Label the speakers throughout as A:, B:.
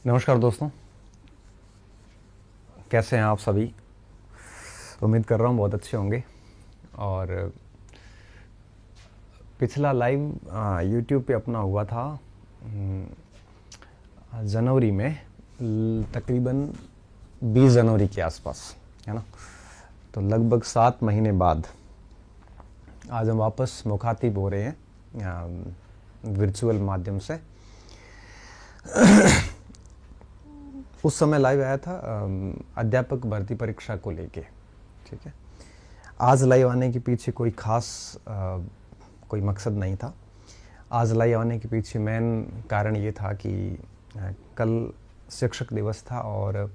A: नमस्कार दोस्तों, कैसे हैं आप सभी। उम्मीद कर रहा हूँ बहुत अच्छे होंगे। और पिछला लाइव यूट्यूब पे अपना हुआ था जनवरी में, तकरीबन 20 जनवरी के आसपास, है ना। तो लगभग 7 महीने बाद आज हम वापस मुखातिब हो रहे हैं वर्चुअल माध्यम से। उस समय लाइव आया था अध्यापक भर्ती परीक्षा को लेके, ठीक है। आज लाइव आने के पीछे कोई खास कोई मकसद नहीं था। आज लाइव आने के पीछे मेन कारण ये था कि कल शिक्षक दिवस था और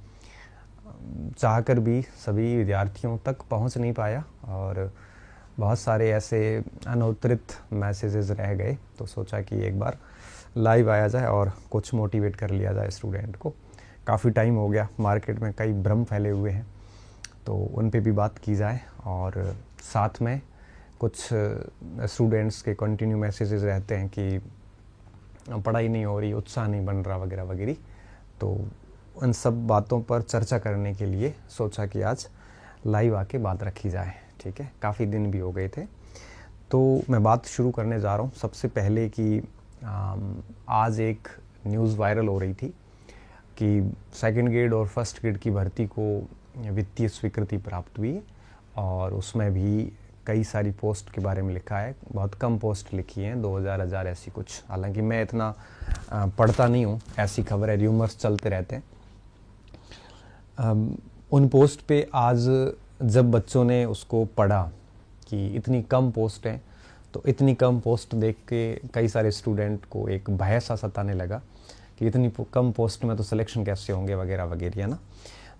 A: चाहकर भी सभी विद्यार्थियों तक पहुंच नहीं पाया और बहुत सारे ऐसे अनउत्तरित मैसेजेस रह गए। तो सोचा कि एक बार लाइव आया जाए और कुछ मोटिवेट कर लिया जाए स्टूडेंट को। काफ़ी टाइम हो गया, मार्केट में कई भ्रम फैले हुए हैं, तो उन पे भी बात की जाए। और साथ में कुछ स्टूडेंट्स के कंटिन्यू मैसेजेस रहते हैं कि पढ़ाई नहीं हो रही, उत्साह नहीं बन रहा वगैरह वगैरह। तो उन सब बातों पर चर्चा करने के लिए सोचा कि आज लाइव आके बात रखी जाए, ठीक है। काफ़ी दिन भी हो गए थे। तो मैं बात शुरू करने जा रहा हूँ सबसे पहले कि आज एक न्यूज़ वायरल हो रही थी कि सेकंड ग्रेड और फर्स्ट ग्रेड की भर्ती को वित्तीय स्वीकृति प्राप्त हुई और उसमें भी कई सारी पोस्ट के बारे में लिखा है। बहुत कम पोस्ट लिखी हैं, 2000 ऐसी कुछ। हालांकि मैं इतना पढ़ता नहीं हूँ, ऐसी खबरें र्यूमर्स चलते रहते हैं। उन पोस्ट पे आज जब बच्चों ने उसको पढ़ा कि इतनी कम पोस्ट है, तो इतनी कम पोस्ट देख के कई सारे स्टूडेंट को एक भय सा सताने लगा कि इतनी कम पोस्ट में तो सिलेक्शन कैसे होंगे वगैरह वगैरह, है ना।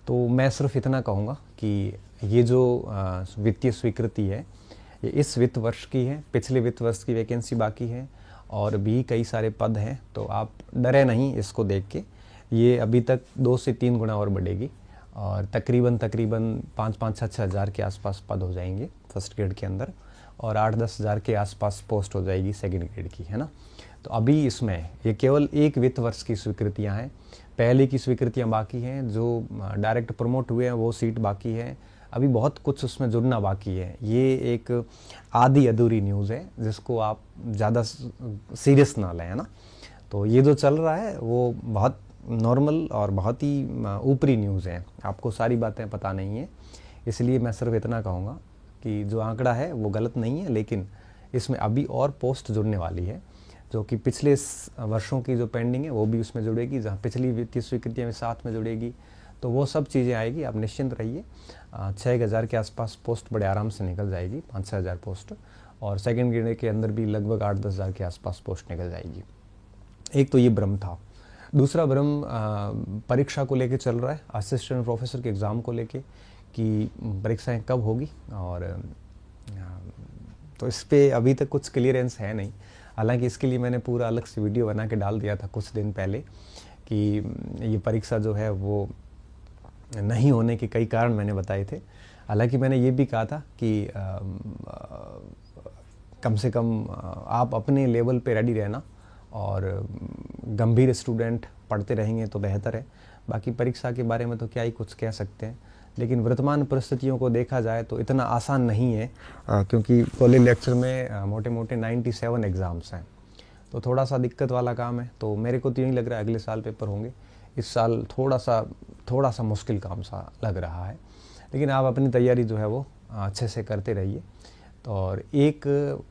A: तो मैं सिर्फ इतना कहूँगा कि ये जो वित्तीय स्वीकृति है ये इस वित्त वर्ष की है, पिछले वित्त वर्ष की वैकेंसी बाकी है और भी कई सारे पद हैं। तो आप डरे नहीं इसको देख के, ये अभी तक 2 से 3 गुना और बढ़ेगी और तकरीबन 5-6 हज़ार के आसपास पद हो जाएंगे फर्स्ट ग्रेड के अंदर और 8-10 हज़ार के आसपास पोस्ट हो जाएगी सेकंड ग्रेड की, है ना। तो अभी इसमें ये केवल एक वित्त वर्ष की स्वीकृतियां हैं, पहले की स्वीकृतियां बाकी हैं। जो डायरेक्ट प्रमोट हुए हैं वो सीट बाकी है, अभी बहुत कुछ उसमें जुड़ना बाकी है। ये एक आधी अधूरी न्यूज़ है जिसको आप ज़्यादा सीरियस ना लें, है ना। तो ये जो चल रहा है वो बहुत नॉर्मल और बहुत ही ऊपरी न्यूज़ है, आपको सारी बातें पता नहीं है। इसलिए मैं सिर्फ इतना कहूँगा कि जो आंकड़ा है वो गलत नहीं है, लेकिन इसमें अभी और पोस्ट जुड़ने वाली है जो कि पिछले वर्षों की जो पेंडिंग है वो भी उसमें जुड़ेगी, जहाँ पिछली वित्तीय स्वीकृतियाँ भी साथ में जुड़ेगी। तो वो सब चीज़ें आएगी, आप निश्चिंत रहिए। 6,000 के आसपास पोस्ट बड़े आराम से निकल जाएगी, 5-6 हज़ार पोस्ट, और सेकेंड ग्रेड के अंदर भी लगभग 8-10 हज़ार के आसपास पोस्ट निकल जाएगी। एक तो ये भ्रम था। दूसरा भ्रम परीक्षा को लेके चल रहा है, असिस्टेंट प्रोफेसर के एग्ज़ाम को लेके कि परीक्षाएं कब होगी। और तो इस पर अभी तक कुछ क्लियरेंस है नहीं। हालांकि इसके लिए मैंने पूरा अलग से वीडियो बना के डाल दिया था कुछ दिन पहले कि ये परीक्षा जो है वो नहीं होने के कई कारण मैंने बताए थे। हालांकि मैंने ये भी कहा था कि कम से कम आप अपने लेवल पे रेडी रहना और गंभीर स्टूडेंट पढ़ते रहेंगे तो बेहतर है। बाकी परीक्षा के बारे में तो क्या ही कुछ कह सकते हैं, लेकिन वर्तमान परिस्थितियों को देखा जाए तो इतना आसान नहीं है क्योंकि कॉलेज लेक्चर में मोटे मोटे 97 एग्ज़ाम्स हैं, तो थोड़ा सा दिक्कत वाला काम है। तो मेरे को तो नहीं लग रहा है अगले साल पेपर होंगे, इस साल थोड़ा सा मुश्किल काम सा लग रहा है। लेकिन आप अपनी तैयारी जो है वो अच्छे से करते रहिए। तो और एक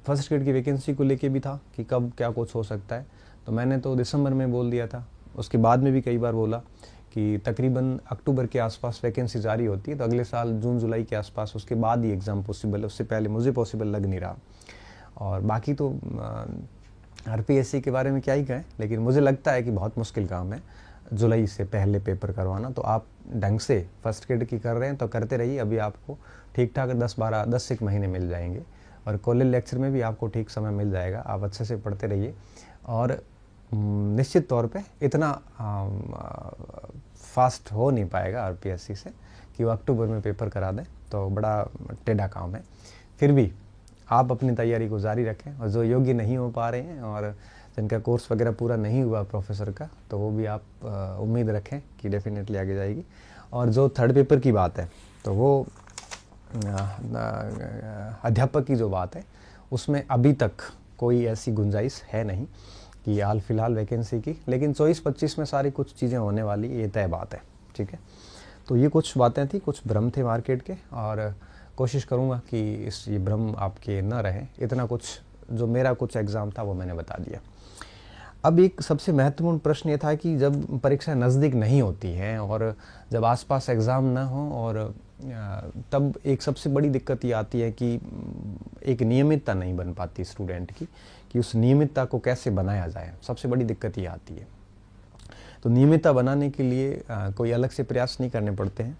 A: फर्स्ट ग्रेड की वैकेंसी को लेके भी था कि कब क्या कुछ हो सकता है, तो मैंने तो दिसंबर में बोल दिया था। उसके बाद में भी कई बार बोला कि तकरीबन अक्टूबर के आसपास वैकेंसी जारी होती है, तो अगले साल जून जुलाई के आसपास, उसके बाद ही एग्ज़ाम पॉसिबल है, उससे पहले मुझे पॉसिबल लग नहीं रहा। और बाकी तो आरपीएससी के बारे में क्या ही कहें, लेकिन मुझे लगता है कि बहुत मुश्किल काम है जुलाई से पहले पेपर करवाना। तो आप ढंग से फर्स्ट ग्रेड की कर रहे हैं तो करते रहिए, अभी आपको ठीक ठाक 10 एक महीने मिल जाएंगे और कॉलेज लेक्चर में भी आपको ठीक समय मिल जाएगा। आप अच्छे से पढ़ते रहिए और निश्चित तौर पे इतना फास्ट हो नहीं पाएगा आरपीएससी से कि वो अक्टूबर में पेपर करा दें, तो बड़ा टेढ़ा काम है। फिर भी आप अपनी तैयारी को जारी रखें और जो योग्य नहीं हो पा रहे हैं और जिनका कोर्स वगैरह पूरा नहीं हुआ प्रोफेसर का, तो वो भी आप उम्मीद रखें कि डेफिनेटली आगे जाएगी। और जो थर्ड पेपर की बात है, तो वो अध्यापक की जो बात है, उसमें अभी तक कोई ऐसी गुंजाइश है नहीं कि हाल फिलहाल वैकेंसी की, लेकिन 24-25 में सारी कुछ चीज़ें होने वाली, ये तय बात है। ठीक है, तो ये कुछ बातें थी, कुछ भ्रम थे मार्केट के, और कोशिश करूँगा कि ये भ्रम आपके न रहे। इतना कुछ जो मेरा कुछ एग्ज़ाम था वो मैंने बता दिया। अब एक सबसे महत्वपूर्ण प्रश्न ये था कि जब परीक्षा नज़दीक नहीं होती है और जब आसपास एग्ज़ाम ना हो, और तब एक सबसे बड़ी दिक्कत ये आती है कि एक नियमितता नहीं बन पाती स्टूडेंट की, कि उस नियमितता को कैसे बनाया जाए। सबसे बड़ी दिक्कत ये आती है। तो नियमितता बनाने के लिए कोई अलग से प्रयास नहीं करने पड़ते हैं।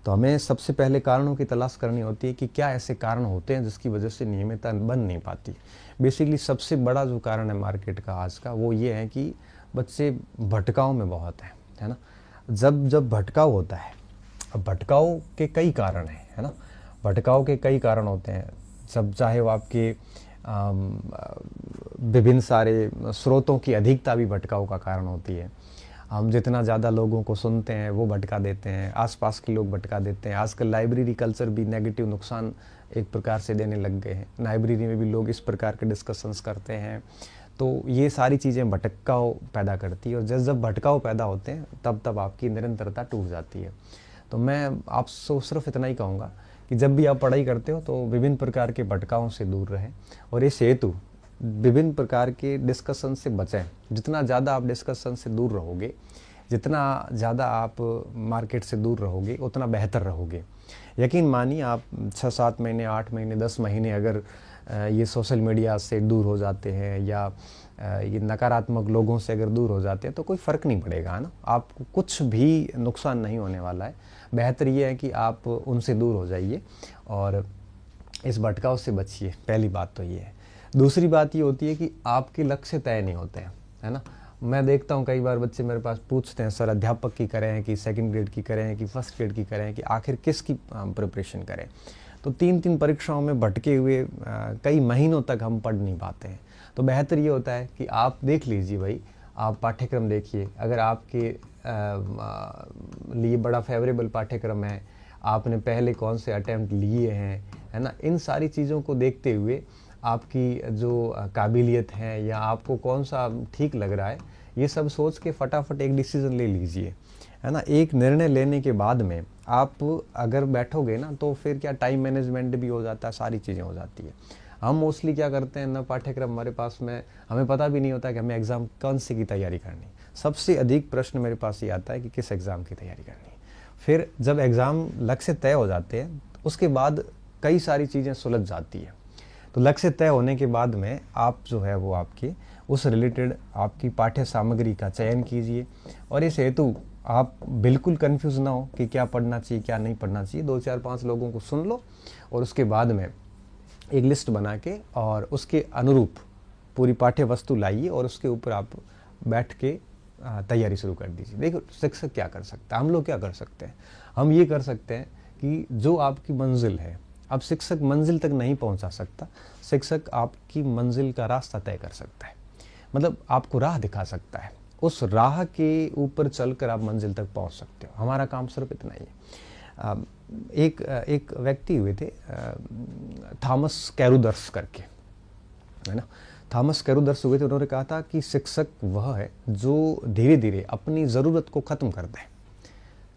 A: तो हमें सबसे पहले कारणों की तलाश करनी होती है कि क्या ऐसे कारण होते हैं जिसकी वजह से नियमितता बन नहीं पाती। बेसिकली सबसे बड़ा जो कारण है मार्केट का आज का, वो ये है कि बच्चे भटकाव में बहुत हैं, है ना। जब भटकाव होता है, अब भटकाव के कई कारण हैं, है ना। भटकाव के कई कारण होते हैं, सब चाहे वो आपके विभिन्न सारे स्रोतों की अधिकता भी भटकाव का कारण होती है। हम जितना ज़्यादा लोगों को सुनते हैं वो भटका देते हैं, आसपास के लोग भटका देते हैं। आजकल लाइब्रेरी कल्चर भी नेगेटिव नुकसान एक प्रकार से देने लग गए हैं। लाइब्रेरी में भी लोग इस प्रकार के डिस्कशंस करते हैं, तो ये सारी चीज़ें भटकाव पैदा करती है, और जब भटकाव पैदा होते हैं तब आपकी निरंतरता टूट जाती है। तो मैं आपसे सिर्फ इतना ही कहूँगा कि जब भी आप पढ़ाई करते हो तो विभिन्न प्रकार के भटकावों से दूर रहें, और इस हेतु विभिन्न प्रकार के डिस्कशन से बचें। जितना ज़्यादा आप डिस्कशन से दूर रहोगे, जितना ज़्यादा आप मार्केट से दूर रहोगे, उतना बेहतर रहोगे। यकीन मानिए, आप 6-7 महीने, 8 महीने, 10 महीने अगर ये सोशल मीडिया से दूर हो जाते हैं, या ये नकारात्मक लोगों से अगर दूर हो जाते हैं, तो कोई फ़र्क नहीं पड़ेगा, है ना। आपको कुछ भी नुकसान नहीं होने वाला है। बेहतर ये है कि आप उनसे दूर हो जाइए और इस भटकाव से बचिए। पहली बात तो ये है। दूसरी बात ये होती है कि आपके लक्ष्य तय नहीं होते हैं, है ना। मैं देखता हूँ कई बार बच्चे मेरे पास पूछते हैं, सर अध्यापक की करें कि सेकंड ग्रेड की करें कि फर्स्ट ग्रेड की करें, कि आखिर किसकी प्रिपरेशन करें। तो 3-3 परीक्षाओं में भटके हुए कई महीनों तक हम पढ़ नहीं पाते हैं। तो बेहतर ये होता है कि आप देख लीजिए भाई, आप पाठ्यक्रम देखिए। अगर आपके लिए बड़ा फेवरेबल पाठ्यक्रम है, आपने पहले कौन से अटैम्प्ट लिए हैं, है ना, इन सारी चीज़ों को देखते हुए आपकी जो काबिलियत है या आपको कौन सा ठीक लग रहा है, ये सब सोच के फटाफट एक डिसीज़न ले लीजिए, है ना। एक निर्णय लेने के बाद में आप अगर बैठोगे ना, तो फिर क्या टाइम मैनेजमेंट भी हो जाता है, सारी चीज़ें हो जाती है। हम मोस्टली क्या करते हैं ना, पाठ्यक्रम हमारे पास में, हमें पता भी नहीं होता कि हमें एग्ज़ाम कौन सी की तैयारी करनी। सबसे अधिक प्रश्न मेरे पास ये आता है कि किस एग्ज़ाम की तैयारी करनी है। फिर जब एग्ज़ाम लक्ष्य तय हो जाते हैं, उसके बाद कई सारी चीज़ें सुलझ जाती है। तो लक्ष्य तय होने के बाद में आप जो है वो आपकी उस रिलेटेड आपकी पाठ्य सामग्री का चयन कीजिए, और इस हेतु आप बिल्कुल कंफ्यूज ना हो कि क्या पढ़ना चाहिए क्या नहीं पढ़ना चाहिए। 2-4-5 लोगों को सुन लो, और उसके बाद में एक लिस्ट बना के और उसके अनुरूप पूरी पाठ्य वस्तु लाइए, और उसके ऊपर आप बैठ के तैयारी शुरू कर दीजिए। देखो शिक्षक क्या कर सकता है, हम लोग क्या कर सकते हैं। हम ये कर सकते हैं कि जो आपकी मंजिल है, अब शिक्षक मंजिल तक नहीं पहुंचा सकता, शिक्षक आपकी मंजिल का रास्ता तय कर सकता है, मतलब आपको राह दिखा सकता है। उस राह के ऊपर चलकर आप मंजिल तक पहुंच सकते हो। हमारा काम सिर्फ इतना ही है। एक व्यक्ति हुए थे थॉमस कैरुदर्स करके, है ना। थॉमस कैरुदर्स हुए थे, उन्होंने कहा था कि शिक्षक वह है जो धीरे धीरे अपनी ज़रूरत को ख़त्म कर दे।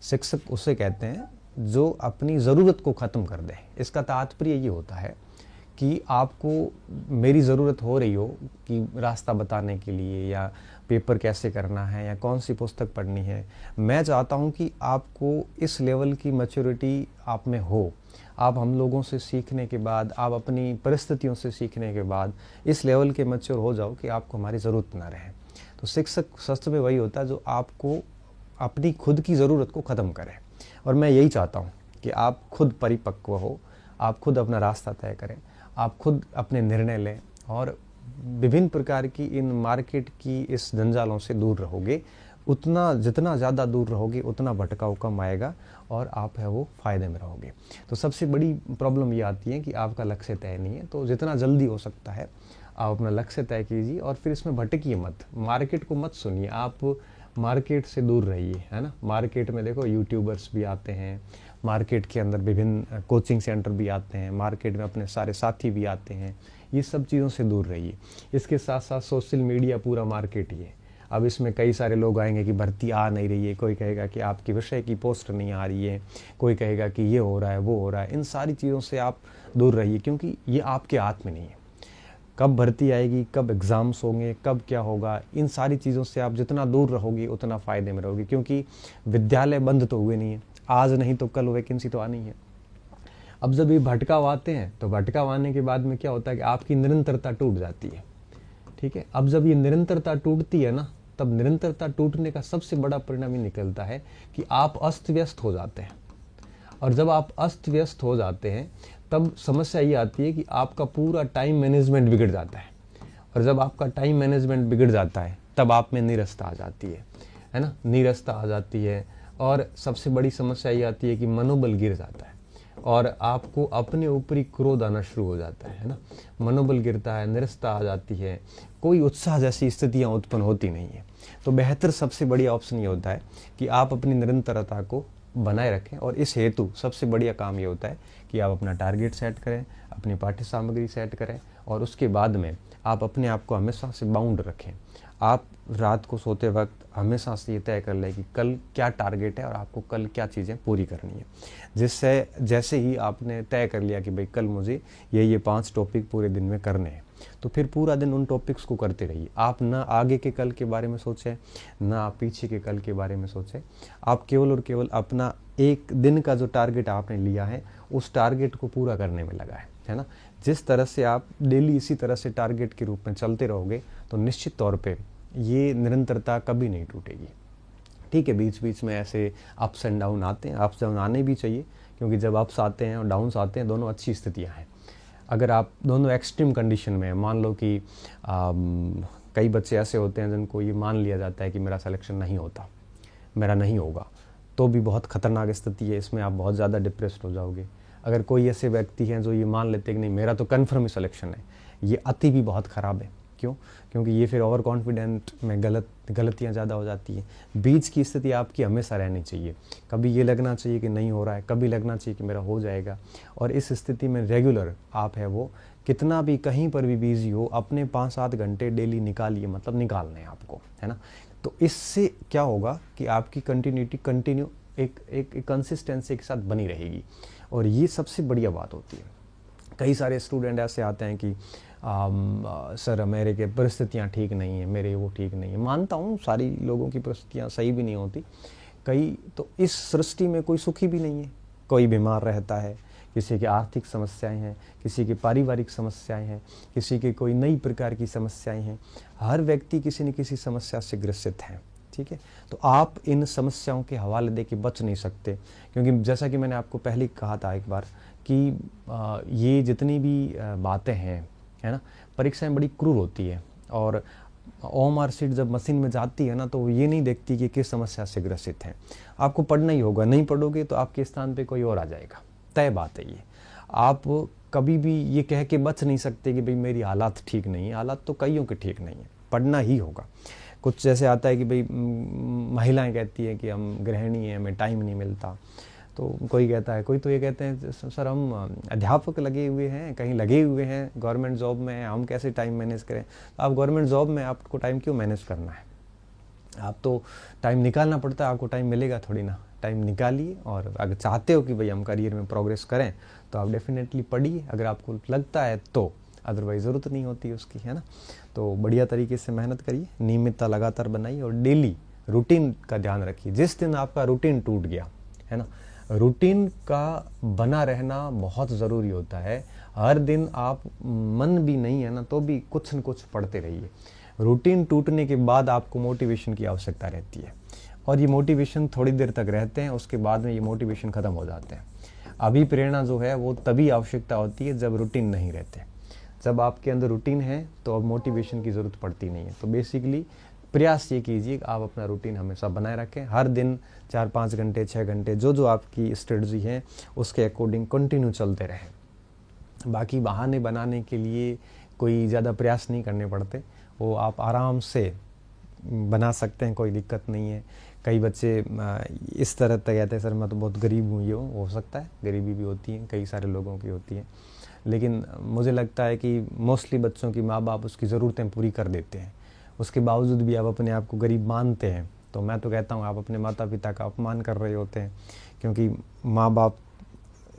A: शिक्षक उसे कहते हैं जो अपनी ज़रूरत को ख़त्म कर दे। इसका तात्पर्य ये होता है कि आपको मेरी ज़रूरत हो रही हो कि रास्ता बताने के लिए, या पेपर कैसे करना है, या कौन सी पुस्तक पढ़नी है। मैं चाहता हूँ कि आपको इस लेवल की मैच्योरिटी आप में हो। आप हम लोगों से सीखने के बाद, आप अपनी परिस्थितियों से सीखने के बाद इस लेवल के मैच्योर हो जाओ कि आपको हमारी ज़रूरत ना रहे। तो शिक्षक सच में वही होता है जो आपको अपनी खुद की ज़रूरत को ख़त्म करे। और मैं यही चाहता हूँ कि आप खुद परिपक्व हो, आप खुद अपना रास्ता तय करें, आप खुद अपने निर्णय लें, और विभिन्न प्रकार की इन मार्केट की इस जंजालों से दूर रहोगे, उतना जितना ज़्यादा दूर रहोगे उतना भटकाव कम आएगा और आप है वो फ़ायदे में रहोगे। तो सबसे बड़ी प्रॉब्लम ये आती है कि आपका लक्ष्य तय नहीं है, तो जितना जल्दी हो सकता है आप अपना लक्ष्य तय कीजिए और फिर इसमें भटकिए मत, मार्केट को मत सुनिए, आप मार्केट से दूर रहिए, है ना। मार्केट में देखो यूट्यूबर्स भी आते हैं, मार्केट के अंदर विभिन्न कोचिंग सेंटर भी आते हैं, मार्केट में अपने सारे साथी भी आते हैं, ये सब चीज़ों से दूर रहिए। इसके साथ साथ सोशल मीडिया पूरा मार्केट ही है। अब इसमें कई सारे लोग आएंगे कि भर्ती आ नहीं रही है, कोई कहेगा कि आपकी विषय की पोस्ट नहीं आ रही है, कोई कहेगा कि ये हो रहा है वो हो रहा है। इन सारी चीज़ों से आप दूर रहिए, क्योंकि ये आपके हाथ में नहीं है। कब भर्ती आएगी, कब एग्ज़ाम्स होंगे, कब क्या होगा, इन सारी चीज़ों से आप जितना दूर रहोगे उतना फ़ायदे में रहोगे, क्योंकि विद्यालय बंद तो हुए नहीं है, आज नहीं तो कल वैकेंसी तो आनी है। अब जब ये भटकाव आते हैं तो भटकाव आने के बाद में क्या होता है कि आपकी निरंतरता टूट जाती है, ठीक है। अब जब ये निरंतरता टूटती है ना, तब निरंतरता टूटने का सबसे बड़ा परिणाम ये निकलता है कि आप अस्त व्यस्त हो जाते हैं। और जब आप अस्त व्यस्त हो जाते हैं तब समस्या ये आती है कि आपका पूरा टाइम मैनेजमेंट बिगड़ जाता है। और जब आपका टाइम मैनेजमेंट बिगड़ जाता है तब आप में नीरसता आ जाती है ना, नीरसता आ जाती है। और सबसे बड़ी समस्या ये आती है कि मनोबल गिर जाता है और आपको अपने ऊपर ही क्रोध आना शुरू हो जाता है ना। मनोबल गिरता है, निरसता आ जाती है, कोई उत्साह जैसी स्थितियाँ उत्पन्न होती नहीं है। तो बेहतर सबसे बढ़िया ऑप्शन ये होता है कि आप अपनी निरंतरता को बनाए रखें, और इस हेतु सबसे बढ़िया काम ये होता है कि आप अपना टारगेट सेट करें, अपनी पाठ्य सामग्री सेट करें, और उसके बाद में आप अपने आप को हमेशा से बाउंड रखें। आप रात को सोते वक्त हमेशा से ये तय कर लें कि कल क्या टारगेट है और आपको कल क्या चीज़ें पूरी करनी है। जिससे जैसे ही आपने तय कर लिया कि भाई कल मुझे ये 5 टॉपिक पूरे दिन में करने हैं, तो फिर पूरा दिन उन टॉपिक्स को करते रहिए। आप ना आगे के कल के बारे में सोचें, ना आप पीछे के कल के बारे में सोचें। आप केवल और केवल अपना एक दिन का जो टारगेट आपने लिया है उस टारगेट को पूरा करने में लगा है ना। जिस तरह से आप डेली इसी तरह से टारगेट के रूप में चलते रहोगे तो निश्चित तौर पे ये निरंतरता कभी नहीं टूटेगी। ठीक है, बीच बीच में ऐसे अप्स एंड डाउन आते हैं, अप्स डाउन आने भी चाहिए, क्योंकि जब अप्स आते हैं और डाउन्स आते हैं दोनों अच्छी स्थितियाँ हैं। अगर आप दोनों एक्सट्रीम कंडीशन में, मान लो कि कई बच्चे ऐसे होते हैं जिनको ये मान लिया जाता है कि मेरा सिलेक्शन नहीं होता, मेरा नहीं होगा, तो भी बहुत ख़तरनाक स्थिति है, इसमें आप बहुत ज़्यादा डिप्रेस्ड हो जाओगे। अगर कोई ऐसे व्यक्ति हैं जो ये मान लेते हैं कि नहीं मेरा तो कन्फर्म ही सिलेक्शन है, ये अति भी बहुत ख़राब है। क्यों? क्योंकि ये फिर ओवर कॉन्फिडेंट में गलतियाँ ज़्यादा हो जाती हैं। बीच की स्थिति आपकी हमेशा रहनी चाहिए, कभी ये लगना चाहिए कि नहीं हो रहा है, कभी लगना चाहिए कि मेरा हो जाएगा। और इस स्थिति में रेगुलर आप है वो कितना भी कहीं पर भी बिजी हो, अपने 5-7 घंटे डेली निकालिए, मतलब निकालने हैं आपको, है ना। तो इससे क्या होगा कि आपकी कंटिन्यू एक कंसिस्टेंसी के साथ बनी रहेगी, और ये सबसे बढ़िया बात होती है। कई सारे स्टूडेंट ऐसे आते हैं कि सर मेरे के परिस्थितियाँ ठीक नहीं है, मेरे वो ठीक नहीं है। मानता हूँ सारी लोगों की परिस्थितियाँ सही भी नहीं होती, कई तो इस सृष्टि में कोई सुखी भी नहीं है, कोई बीमार रहता है, किसी की आर्थिक समस्याएं हैं, किसी की पारिवारिक समस्याएं हैं, किसी की कोई नई प्रकार की समस्याएं हैं। हर व्यक्ति किसी न किसी समस्या से ग्रसित है, ठीक है। तो आप इन समस्याओं के हवाले दे के बच नहीं सकते, क्योंकि जैसा कि मैंने आपको पहले कहा था एक बार कि ये जितनी भी बातें हैं, है ना, परीक्षाएं बड़ी क्रूर होती है। और OMR शीट जब मशीन में जाती है ना, तो वो ये नहीं देखती कि किस समस्या से ग्रसित हैं। आपको पढ़ना ही होगा, नहीं पढ़ोगे तो आपके स्थान पे कोई और आ जाएगा, तय बात है ये। आप कभी भी ये कह के बच नहीं सकते कि भाई मेरी हालात ठीक नहीं है, हालात तो कईयों के ठीक नहीं है, पढ़ना ही होगा। कुछ जैसे आता है कि भाई महिलाएं कहती हैं कि हम गृहिणी हैं, हमें टाइम नहीं मिलता, तो कोई कहता है, कोई तो ये कहते हैं सर हम अध्यापक लगे हुए हैं, कहीं लगे हुए हैं, गवर्नमेंट जॉब में हैं, हम कैसे टाइम मैनेज करें। तो आप गवर्नमेंट जॉब में, आपको टाइम क्यों मैनेज करना है? आप तो टाइम निकालना पड़ता है, आपको टाइम मिलेगा थोड़ी ना। टाइम निकालिए, और अगर चाहते हो कि भाई हम करियर में प्रोग्रेस करें तो आप डेफिनेटली पढ़िए, अगर आपको लगता है तो, अदरवाइज ज़रूरत नहीं होती उसकी, है ना। तो बढ़िया तरीके से मेहनत करिए, नियमितता लगातार बनाइए, और डेली रूटीन का ध्यान रखिए। जिस दिन आपका रूटीन टूट गया, है ना, रूटीन का बना रहना बहुत ज़रूरी होता है। हर दिन आप मन भी नहीं है ना तो भी कुछ न कुछ पढ़ते रहिए। रूटीन टूटने के बाद आपको मोटिवेशन की आवश्यकता रहती है, और ये मोटिवेशन थोड़ी देर तक रहते हैं, उसके बाद में ये मोटिवेशन ख़त्म हो जाते हैं। अभी प्रेरणा जो है वो तभी आवश्यकता होती है जब रूटीन नहीं रहते। जब आपके अंदर रूटीन है तो अब मोटिवेशन की ज़रूरत पड़ती नहीं है। तो बेसिकली प्रयास ये कीजिए कि आप अपना रूटीन हमेशा बनाए रखें, हर दिन 4-5 घंटे 6 घंटे जो आपकी स्ट्रेटजी है उसके अकॉर्डिंग कंटिन्यू चलते रहें। बाकी बहाने बनाने के लिए कोई ज़्यादा प्रयास नहीं करने पड़ते, वो आप आराम से बना सकते हैं, कोई दिक्कत नहीं है। कई बच्चे इस तरह तक कहते हैं सर मैं तो बहुत गरीब हूँ, ये हो सकता है, गरीबी भी होती है, कई सारे लोगों की होती है, लेकिन मुझे लगता है कि मोस्टली बच्चों की माँ बाप उसकी ज़रूरतें पूरी कर देते हैं, उसके बावजूद भी आप अपने आप को गरीब मानते हैं, तो मैं तो कहता हूँ आप अपने माता पिता का अपमान कर रहे होते हैं, क्योंकि माँ बाप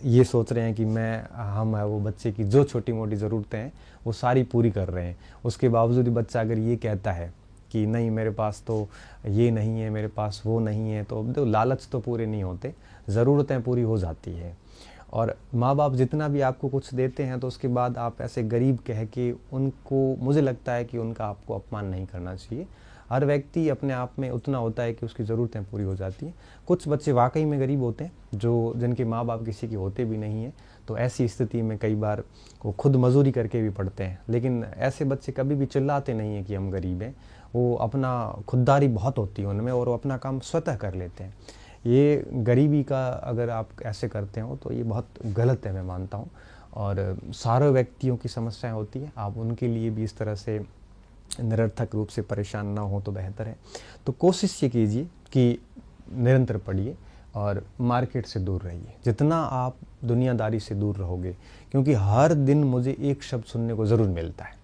A: ये सोच रहे हैं कि हम है वो बच्चे की जो छोटी मोटी ज़रूरतें हैं वो सारी पूरी कर रहे हैं। उसके बावजूद भी बच्चा अगर ये कहता है कि नहीं मेरे पास तो ये नहीं है, मेरे पास वो नहीं है, तो अब लालच तो पूरे नहीं होते, ज़रूरतें पूरी हो जाती है। और माँ बाप जितना भी आपको कुछ देते हैं तो उसके बाद आप ऐसे गरीब कह के उनको, मुझे लगता है कि उनका आपको अपमान नहीं करना चाहिए। हर व्यक्ति अपने आप में उतना होता है कि उसकी ज़रूरतें पूरी हो जाती हैं। कुछ बच्चे वाकई में गरीब होते हैं जिनके माँ बाप किसी के होते भी नहीं हैं, तो ऐसी स्थिति में कई बार वो खुद मजदूरी करके भी पढ़ते हैं, लेकिन ऐसे बच्चे कभी भी चिल्लाते नहीं हैं कि हम गरीब हैं, वो अपना खुददारी बहुत होती है उनमें और वो अपना काम स्वतः कर लेते हैं। ये गरीबी का अगर आप ऐसे करते हो तो ये बहुत गलत है, मैं मानता हूँ। और सारे व्यक्तियों की समस्याएं होती है, आप उनके लिए भी इस तरह से निरर्थक रूप से परेशान ना हो तो बेहतर है। तो कोशिश ये कीजिए कि निरंतर पढ़िए और मार्केट से दूर रहिए, जितना आप दुनियादारी से दूर रहोगे, क्योंकि हर दिन मुझे एक शब्द सुनने को ज़रूर मिलता है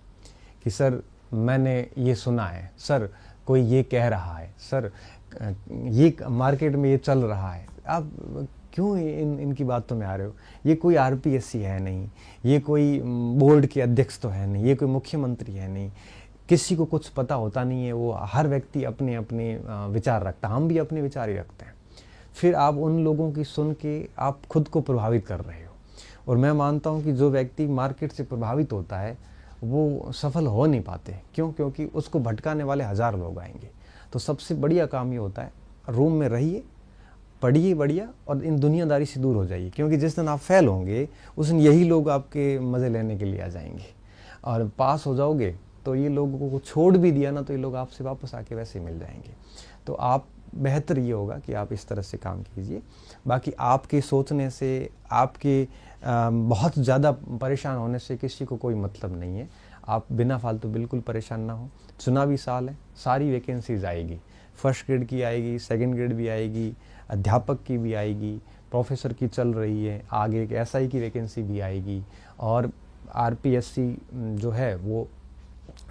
A: कि सर मैंने ये सुना है, सर कोई ये कह रहा है, सर ये मार्केट में ये चल रहा है। आप क्यों इनकी बातों में आ रहे हो? ये कोई आरपीएससी है नहीं, ये कोई बोर्ड के अध्यक्ष तो है नहीं, ये कोई मुख्यमंत्री है नहीं, किसी को कुछ पता होता नहीं है। वो हर व्यक्ति अपने अपने विचार रखता है, हम भी अपने विचार ही रखते हैं। फिर आप उन लोगों की सुन के आप खुद को प्रभावित कर रहे हो। और मैं मानता हूँ कि जो व्यक्ति मार्केट से प्रभावित होता है वो सफल हो नहीं पाते। क्यों? क्योंकि उसको भटकाने वाले 1000 लोग आएंगे। तो सबसे बढ़िया काम ये होता है, रूम में रहिए, पढ़िए बढ़िया, और इन दुनियादारी से दूर हो जाइए, क्योंकि जिस दिन आप फेल होंगे उस दिन यही लोग आपके मज़े लेने के लिए आ जाएंगे। और पास हो जाओगे तो ये लोगों को छोड़ भी दिया ना तो ये लोग आपसे वापस आके वैसे मिल जाएंगे। तो आप बेहतर ये होगा कि आप इस तरह से काम कीजिए। बाकी आपके सोचने से, आपके बहुत ज़्यादा परेशान होने से किसी को कोई मतलब नहीं है। आप बिना फालतू बिल्कुल परेशान ना हो। चुनावी साल है, सारी वैकेंसीज आएगी, फर्स्ट ग्रेड की आएगी, सेकंड ग्रेड भी आएगी, अध्यापक की भी आएगी, प्रोफेसर की चल रही है, आगे एक एसआई की वैकेंसी भी आएगी, और आरपीएससी जो है वो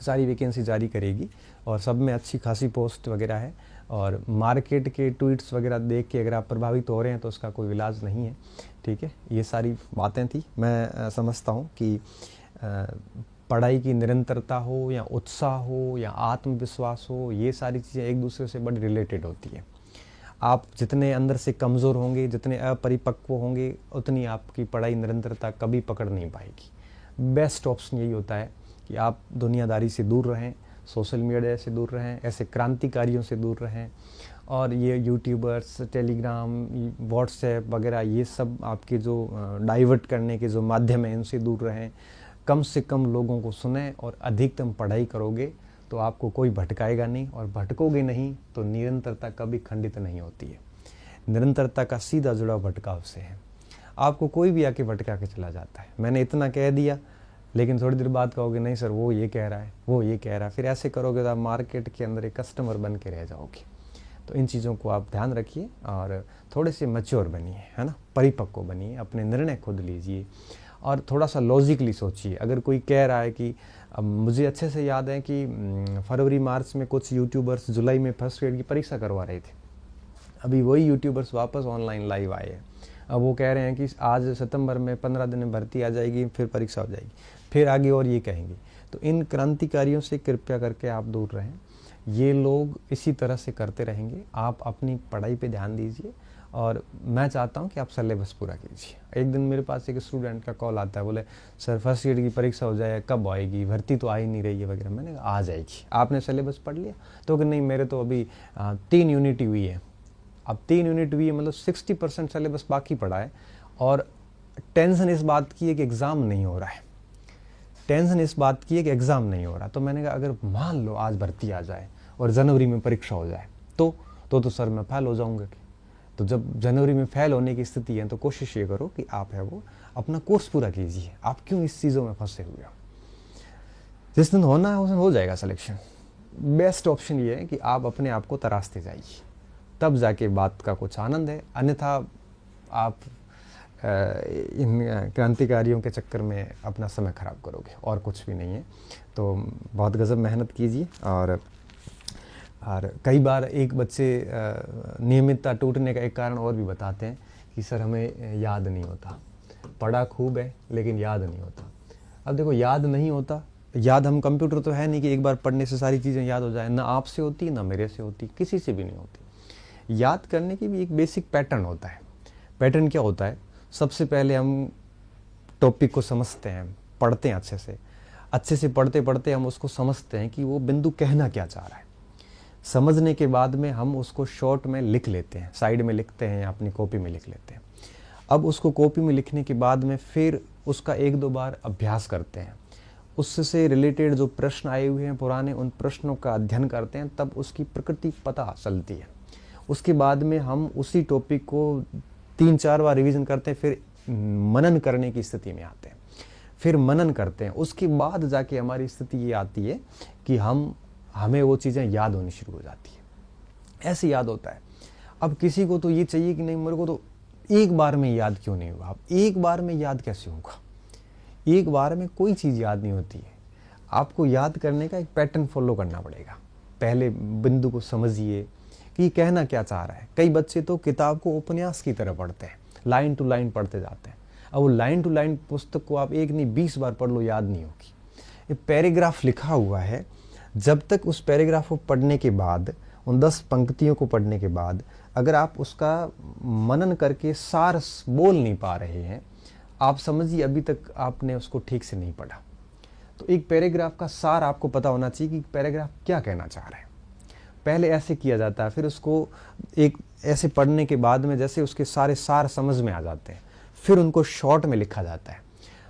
A: सारी वैकेंसी जारी करेगी, और सब में अच्छी खासी पोस्ट वगैरह है। और मार्केट के ट्वीट्स वगैरह देख के अगर आप प्रभावित हो रहे हैं तो उसका कोई इलाज नहीं है। ठीक है, ये सारी बातें थी। मैं समझता हूँ कि पढ़ाई की निरंतरता हो या उत्साह हो या आत्मविश्वास हो, ये सारी चीज़ें एक दूसरे से बड़ी रिलेटेड होती है। आप जितने अंदर से कमज़ोर होंगे, जितने अपरिपक्व होंगे, उतनी आपकी पढ़ाई निरंतरता कभी पकड़ नहीं पाएगी। बेस्ट ऑप्शन यही होता है कि आप दुनियादारी से दूर रहें, सोशल मीडिया से दूर रहें, ऐसे क्रांतिकारियों से दूर रहें, और ये यूट्यूबर्स, टेलीग्राम, व्हाट्सएप वगैरह, ये सब आपके जो डाइवर्ट करने के जो माध्यम हैं इनसे दूर रहें। कम से कम लोगों को सुनें और अधिकतम पढ़ाई करोगे तो आपको कोई भटकाएगा नहीं, और भटकोगे नहीं तो निरंतरता कभी खंडित नहीं होती है। निरंतरता का सीधा जुड़ाव भटकाव से है। आपको कोई भी आके भटका के चला जाता है, मैंने इतना कह दिया, लेकिन थोड़ी देर बाद कहोगे नहीं सर वो ये कह रहा है, वो ये कह रहा है, फिर ऐसे करोगे तो आप मार्केट के अंदर एक कस्टमर बन के रह जाओगे। तो इन चीज़ों को आप ध्यान रखिए और थोड़े से मैच्योर बनिए, है ना, परिपक्व बनिए, अपने निर्णय खुद लीजिए और थोड़ा सा लॉजिकली सोचिए। अगर कोई कह रहा है कि मुझे अच्छे से याद है कि फरवरी मार्च में कुछ यूट्यूबर्स जुलाई में फर्स्ट ग्रेड की परीक्षा करवा रहे थे, अभी वही यूट्यूबर्स वापस ऑनलाइन लाइव आए हैं। अब वो कह रहे हैं कि आज सितंबर में 15 दिन में भर्ती आ जाएगी, फिर परीक्षा हो जाएगी, फिर आगे और ये कहेंगे। तो इन क्रांतिकारियों से कृपया करके आप दूर रहें। ये लोग इसी तरह से करते रहेंगे। आप अपनी पढ़ाई पे ध्यान दीजिए और मैं चाहता हूँ कि आप सिलेबस पूरा कीजिए। एक दिन मेरे पास एक स्टूडेंट का कॉल आता है, बोले सर फर्स्ट ईयर की परीक्षा हो जाए, कब आएगी, भर्ती तो आ ही नहीं रही है वगैरह। मैंने कहा आ जाएगी, आपने सिलेबस पढ़ लिया? तो कि नहीं मेरे तो अभी 3 यूनिट हुई है। अब 3 यूनिट हुई है मतलब 60% सिलेबस बाकी पड़ा है, और टेंशन इस बात की है कि एग्ज़ाम नहीं हो रहा है, टेंशन इस बात की है कि एग्ज़ाम नहीं हो रहा। तो मैंने कहा अगर मान लो आज भर्ती आ जाए और जनवरी में परीक्षा हो जाए तो सर मैं फेल हो जाऊंगा। तो जब जनवरी में फेल होने की स्थिति है तो कोशिश ये करो कि आप है वो अपना कोर्स पूरा कीजिए। आप क्यों इस चीज़ों में फंसे हुए हो? जिस दिन होना है उस दिन हो जाएगा सिलेक्शन। बेस्ट ऑप्शन ये है कि आप अपने आप को तराशते जाइए, तब जाके बात का कुछ आनंद है। अन्यथा आप इन क्रांतिकारियों के चक्कर में अपना समय खराब करोगे और कुछ भी नहीं है। तो बहुत गज़ब मेहनत कीजिए। और कई बार एक बच्चे नियमितता टूटने का एक कारण और भी बताते हैं कि सर हमें याद नहीं होता, पढ़ा खूब है लेकिन याद नहीं होता। अब देखो, याद नहीं होता, याद हम कंप्यूटर तो है नहीं कि एक बार पढ़ने से सारी चीज़ें याद हो जाए। ना आपसे होती, ना मेरे से होती, किसी से भी नहीं होती। याद करने की भी एक बेसिक पैटर्न होता है। पैटर्न क्या होता है? सबसे पहले हम टॉपिक को समझते हैं, पढ़ते हैं अच्छे से पढ़ते पढ़ते हम उसको समझते हैं कि वो बिंदु कहना क्या चाह रहा है। समझने के बाद में हम उसको शॉर्ट में लिख लेते हैं, साइड में लिखते हैं या अपनी कॉपी में लिख लेते हैं। अब उसको कॉपी में लिखने के बाद में फिर उसका 1-2 बार अभ्यास करते हैं। उससे रिलेटेड जो प्रश्न आए हुए हैं पुराने, उन प्रश्नों का अध्ययन करते हैं, तब उसकी प्रकृति पता चलती है। उसके बाद में हम उसी टॉपिक को 3-4 बार रिवीजन करते हैं, फिर मनन करने की स्थिति में आते हैं। फिर मनन करते हैं, उसके बाद जाके हमारी स्थिति ये आती है कि हमें वो चीज़ें याद होनी शुरू हो जाती है। ऐसे याद होता है। अब किसी को तो ये चाहिए कि नहीं, मेरे को तो एक बार में याद क्यों नहीं हुआ। अब एक बार में याद कैसे होगा? एक बार में कोई चीज़ याद नहीं होती है। आपको याद करने का एक पैटर्न फॉलो करना पड़ेगा। पहले बिंदु को समझिए कि कहना क्या चाह रहा है। कई बच्चे तो किताब को उपन्यास की तरह पढ़ते हैं, लाइन टू लाइन पढ़ते जाते हैं। अब वो लाइन टू लाइन पुस्तक को आप 1 नहीं 20 बार पढ़ लो, याद नहीं होगी। ये पैराग्राफ लिखा हुआ है, जब तक उस पैराग्राफ को पढ़ने के बाद, उन 10 पंक्तियों को पढ़ने के बाद अगर आप उसका मनन करके सार बोल नहीं पा रहे हैं, आप समझिए अभी तक आपने उसको ठीक से नहीं पढ़ा। तो एक पैराग्राफ का सार आपको पता होना चाहिए कि पैराग्राफ क्या कहना चाह रहा है। पहले ऐसे किया जाता है, फिर उसको एक ऐसे पढ़ने के बाद में जैसे उसके सारे सार समझ में आ जाते हैं, फिर उनको शॉर्ट में लिखा जाता है।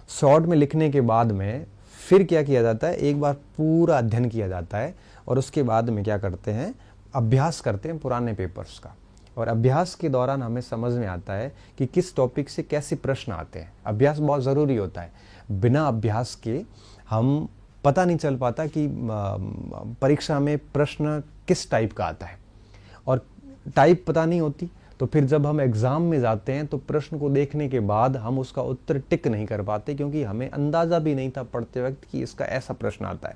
A: शॉर्ट में लिखने के बाद में फिर क्या किया जाता है, एक बार पूरा अध्ययन किया जाता है और उसके बाद में क्या करते हैं, अभ्यास करते हैं पुराने पेपर्स का। और अभ्यास के दौरान हमें समझ में आता है कि किस टॉपिक से कैसे प्रश्न आते हैं। अभ्यास बहुत ज़रूरी होता है। बिना अभ्यास के हम पता नहीं चल पाता कि परीक्षा में प्रश्न किस टाइप का आता है, और टाइप पता नहीं होती तो फिर जब हम एग्ज़ाम में जाते हैं तो प्रश्न को देखने के बाद हम उसका उत्तर टिक नहीं कर पाते, क्योंकि हमें अंदाज़ा भी नहीं था पढ़ते वक्त कि इसका ऐसा प्रश्न आता है।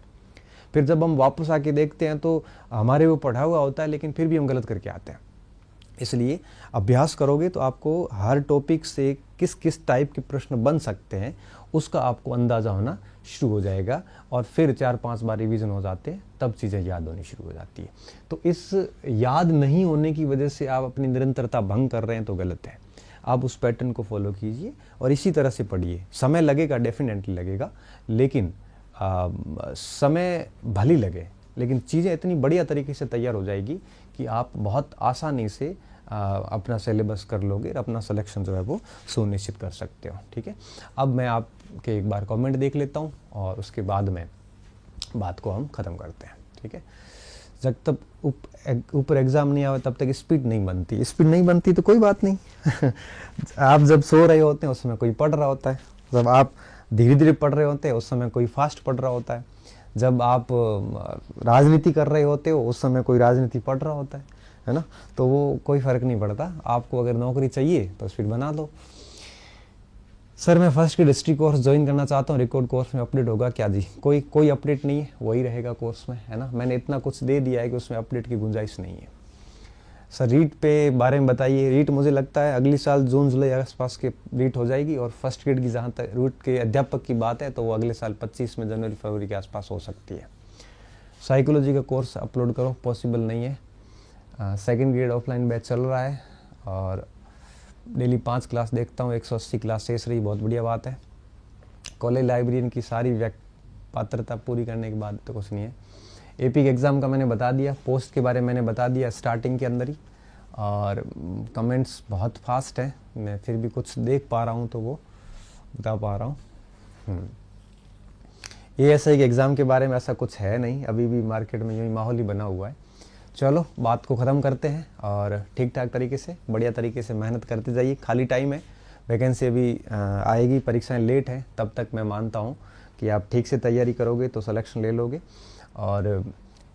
A: फिर जब हम वापस आके देखते हैं तो हमारे वो पढ़ा हुआ होता है, लेकिन फिर भी हम गलत करके आते हैं। इसलिए अभ्यास करोगे तो आपको हर टॉपिक से किस किस टाइप के प्रश्न बन सकते हैं उसका आपको अंदाज़ा होना शुरू हो जाएगा, और फिर 4-5 बार रिवीजन हो जाते हैं, तब चीज़ें याद होनी शुरू हो जाती है। तो इस याद नहीं होने की वजह से आप अपनी निरंतरता भंग कर रहे हैं तो गलत है। आप उस पैटर्न को फॉलो कीजिए और इसी तरह से पढ़िए। समय लगेगा, डेफिनेटली लगेगा, लेकिन समय भली लगे, लेकिन चीज़ें इतनी बढ़िया तरीके से तैयार हो जाएगी कि आप बहुत आसानी से अपना सिलेबस कर लोगे और अपना सिलेक्शन जो है वो सुनिश्चित कर सकते हो। ठीक है, अब मैं आपके एक बार कमेंट देख लेता हूँ और उसके बाद में बात को हम ख़त्म करते हैं। ठीक है, जब तक ऊपर एग्ज़ाम नहीं आवे तब तक स्पीड नहीं बनती तो कोई बात नहीं। आप जब सो रहे होते हैं उस समय कोई पढ़ रहा होता है, जब आप धीरे धीरे पढ़ रहे होते हैं उस समय कोई फास्ट पढ़ रहा होता है, जब आप राजनीति कर रहे होते हो उस समय कोई राजनीति पढ़ रहा होता है ना। तो वो कोई फ़र्क नहीं पड़ता। आपको अगर नौकरी चाहिए तो स्पीड बना लो। सर मैं फर्स्ट की हिस्ट्री कोर्स ज्वाइन करना चाहता हूँ, रिकॉर्ड कोर्स में अपडेट होगा क्या? जी कोई अपडेट नहीं है, वही रहेगा कोर्स में, है ना। मैंने इतना कुछ दे दिया है कि उसमें अपडेट की गुंजाइश नहीं है। सर रीट पे बारे में बताइए। रीट मुझे लगता है अगले साल जून जुलाई आसपास के रीट हो जाएगी, और फर्स्ट ग्रेड की जहाँ तक रूट के अध्यापक की बात है तो वो अगले साल 25 में जनवरी फरवरी के आसपास हो सकती है। साइकोलॉजी का कोर्स अपलोड करो, पॉसिबल नहीं है। सेकेंड ग्रेड ऑफलाइन बैच चल रहा है और डेली 5 क्लास देखता हूँ, 180 क्लास शेष रही, बहुत बढ़िया बात है। कॉलेज लाइब्रेरियन की सारी पात्रता पूरी करने के बाद तो कुछ नहीं है। एपी के एग्ज़ाम का मैंने बता दिया, पोस्ट के बारे में मैंने बता दिया स्टार्टिंग के अंदर ही, और कमेंट्स बहुत फास्ट है, मैं फिर भी कुछ देख पा रहा हूँ तो वो बता पा रहा हूँ। ये ऐसा एक एग्ज़ाम के बारे में ऐसा कुछ है नहीं, अभी भी मार्केट में यूँ ही माहौल ही बना हुआ है। चलो बात को ख़त्म करते हैं और ठीक ठाक तरीके से बढ़िया तरीके से मेहनत करते जाइए। खाली टाइम है, वैकेंसी अभी आएगी, परीक्षाएं लेट हैं, तब तक मैं मानता हूँ कि आप ठीक से तैयारी करोगे तो सिलेक्शन ले लोगे। और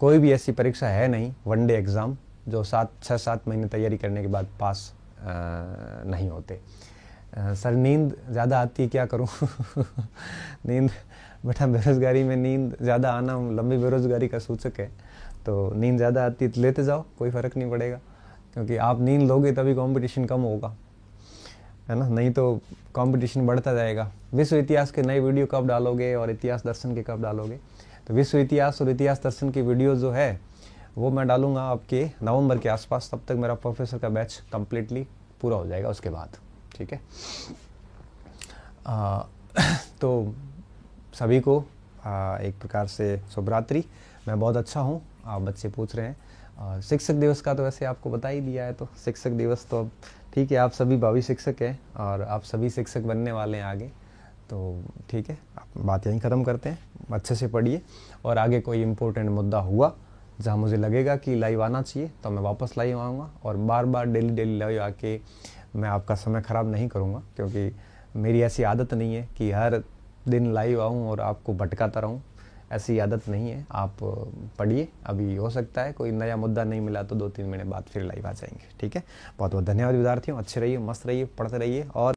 A: कोई भी ऐसी परीक्षा है नहीं वन डे एग्ज़ाम जो 6-7 महीने तैयारी करने के बाद पास नहीं होते। सर नींद ज़्यादा आती है, क्या करूँ? नींद बेटा, बेरोज़गारी में नींद ज़्यादा आना लंबी बेरोज़गारी का सूचक है। तो नींद ज़्यादा आती है तो लेते जाओ, कोई फ़र्क नहीं पड़ेगा, क्योंकि आप नींद लोगे तभी कंपटीशन कम होगा, है ना, नहीं तो कंपटीशन बढ़ता जाएगा। विश्व इतिहास के नए वीडियो कब डालोगे और इतिहास दर्शन के कब डालोगे? तो विश्व इतिहास और इतिहास दर्शन की वीडियो जो है वो मैं डालूंगा आपके नवंबर के आसपास। तब तक मेरा प्रोफेसर का बैच कम्प्लीटली पूरा हो जाएगा उसके बाद, ठीक है। तो सभी को एक प्रकार से शुभ रात्रि। मैं बहुत अच्छा हूँ, आप बच्चे पूछ रहे हैं। शिक्षक दिवस का तो वैसे आपको बता ही दिया है, तो शिक्षक दिवस तो अब ठीक है, आप सभी भावी शिक्षक हैं और आप सभी शिक्षक बनने वाले हैं आगे, तो ठीक है, आप बात यहीं ख़त्म करते हैं। अच्छे से पढ़िए और आगे कोई इम्पोर्टेंट मुद्दा हुआ जहाँ मुझे लगेगा कि लाइव आना चाहिए तो मैं वापस लाइव आऊँगा, और बार बार डेली लाइव आके मैं आपका समय ख़राब नहीं करूँगा, क्योंकि मेरी ऐसी आदत नहीं है कि हर दिन लाइव आऊँ और आपको भटकाता रहूँ, ऐसी आदत नहीं है। आप पढ़िए, अभी हो सकता है कोई नया मुद्दा नहीं मिला तो 2-3 महीने बाद फिर लाइव आ जाएंगे, ठीक है। बहुत बहुत धन्यवाद विद्यार्थियों, अच्छे रहिए, मस्त रहिए, पढ़ते रहिए और